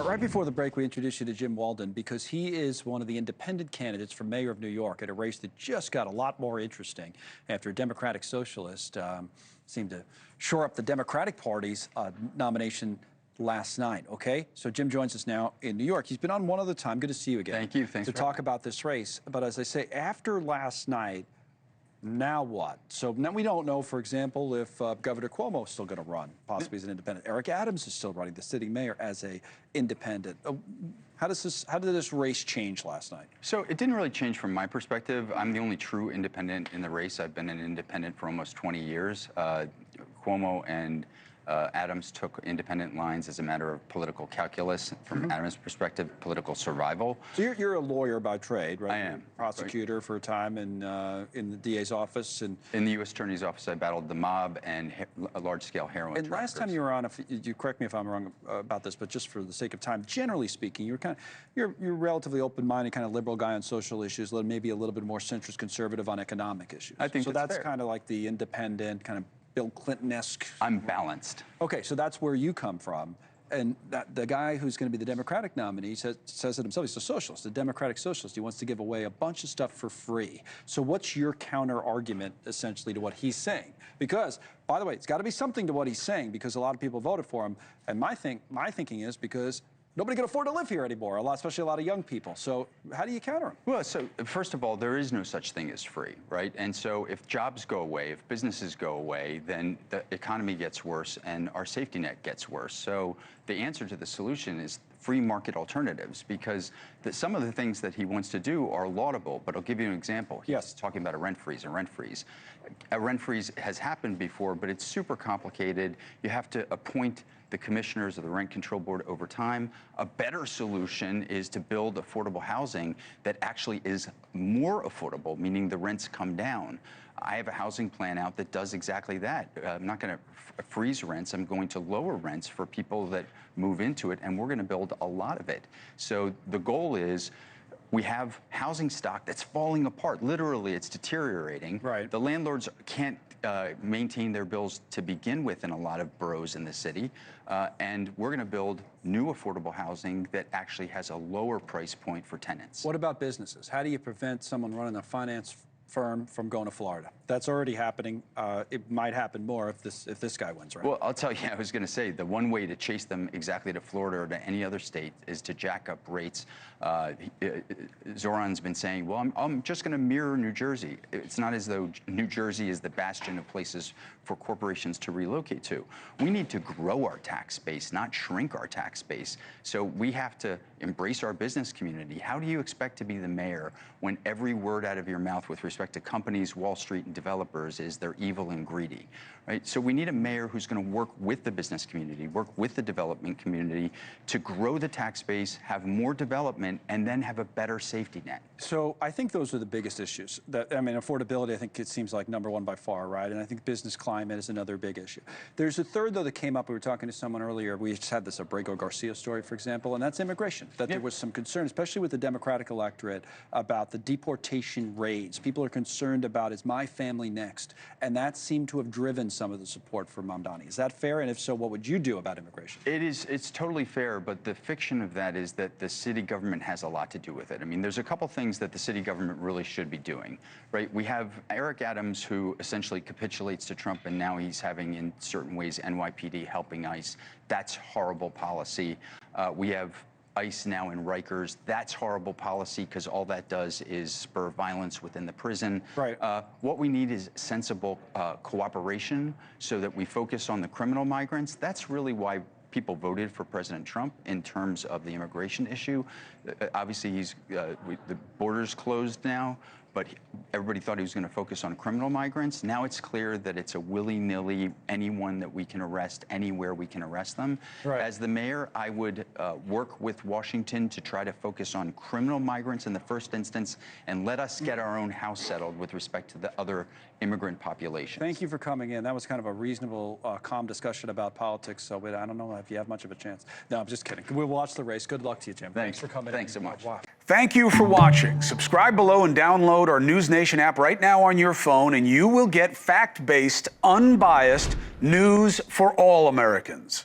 All right, right before the break, we introduced you to Jim Walden because he is one of the independent candidates for mayor of New York at a race that just got a lot more interesting after a Democratic Socialist seemed to shore up the Democratic Party's nomination last night. Okay, so Jim joins us now in New York. He's been on one other time. Good to see you again. Thank you. Thanks to talk about this race. But as I say, after last night, now what? So now we don't know, for example, if Governor Cuomo is still going to run, possibly as an independent. Eric Adams is still running, the sitting mayor, as a independent. How did this race change last night? So it didn't really change from my perspective. I'm the only true independent in the race. I've been an independent for almost 20 years. Cuomo and Adams took independent lines as a matter of political calculus. From Adams' perspective, political survival. So you're a lawyer by trade, right? I am. Prosecutor for a time in the DA's office. And in the U.S. Attorney's office, I battled the mob and a large-scale heroin And last time you were on, if you correct me if I'm wrong about this, but just for the sake of time, generally speaking, you're relatively open-minded, kind of liberal guy on social issues, maybe a little bit more centrist conservative on economic issues. I think so. That's fair. Kind of like the independent, kind of Bill Clinton-esque. I'm balanced. Okay, so that's where you come from. And the guy who's going to be the Democratic nominee says it himself. He's a socialist, a Democratic socialist. He wants to give away a bunch of stuff for free. So what's your counter-argument, essentially, to what he's saying? Because, by the way, it's got to be something to what he's saying, because a lot of people voted for him. And my thinking is because nobody can afford to live here anymore, especially a lot of young people. So how do you counter him? Well, so first of all, there is no such thing as free, right? And so if jobs go away, if businesses go away, then the economy gets worse and our safety net gets worse. So the answer to the solution is free market alternatives, because some of the things that he wants to do are laudable. But I'll give you an example. He's talking about a rent freeze. A rent freeze has happened before, but it's super complicated. You have to appoint the commissioners of the Rent Control Board over time. A better solution is to build affordable housing that actually is more affordable, meaning the rents come down. I have a housing plan out that does exactly that. I'm not going to freeze rents. I'm going to lower rents for people that move into it, and we're going to build a lot of it. So the goal is, we have housing stock that's falling apart. Literally, it's deteriorating. Right. The landlords can't maintain their bills to begin with in a lot of boroughs in the city. And we're going to build new affordable housing that actually has a lower price point for tenants. What about businesses? How do you prevent someone running a finance firm from going to Florida? That's already happening. It might happen more if this guy wins, right? Well, I'll tell you, I was going to say, the one way to chase them exactly to Florida or to any other state is to jack up rates. Zohran's been saying, well, I'm just going to mirror New Jersey. It's not as though New Jersey is the bastion of places for corporations to relocate to. We need to grow our tax base, not shrink our tax base. So we have to embrace our business community. How do you expect to be the mayor when every word out of your mouth with respect to companies, Wall Street, and developers is they're evil and greedy, right? So we need a mayor who's going to work with the business community, work with the development community to grow the tax base, have more development, and then have a better safety net. So I think those are the biggest issues. Affordability, I think it seems like #1 by far, right? And I think business climate is another big issue. There's a third, though, that came up. We were talking to someone earlier. We just had this Abrego Garcia story, for example, and that's immigration. That there was some concern, especially with the Democratic electorate, about the deportation raids. People are concerned about, is my family next? And that seemed to have driven some of the support for Mamdani. Is that fair? And if so, what would you do about immigration? It's totally fair, but the fiction of that is that the city government has a lot to do with it. I mean, there's a couple things that the city government really should be doing, right? We have Eric Adams, who essentially capitulates to Trump, and now he's having, in certain ways, NYPD helping ICE. That's horrible policy. We have ICE now in Rikers. That's horrible policy, because all that does is spur violence within the prison. Right. What we need is sensible cooperation so that we focus on the criminal migrants. That's really why people voted for President Trump in terms of the immigration issue. Obviously, the border's closed now, but everybody thought he was going to focus on criminal migrants. Now it's clear that it's a willy-nilly, anyone that we can arrest, anywhere we can arrest them. Right. As the mayor, I would work with Washington to try to focus on criminal migrants in the first instance, and let us get our own house settled with respect to the other immigrant population. Thank you for coming in. That was kind of a reasonable, calm discussion about politics, so I don't know if you have much of a chance. No, I'm just kidding. We'll watch the race. Good luck to you, Jim. Thanks for coming in. Thanks so much. Wow. Thank you for watching. Subscribe below and download our NewsNation app right now on your phone, and you will get fact-based, unbiased news for all Americans.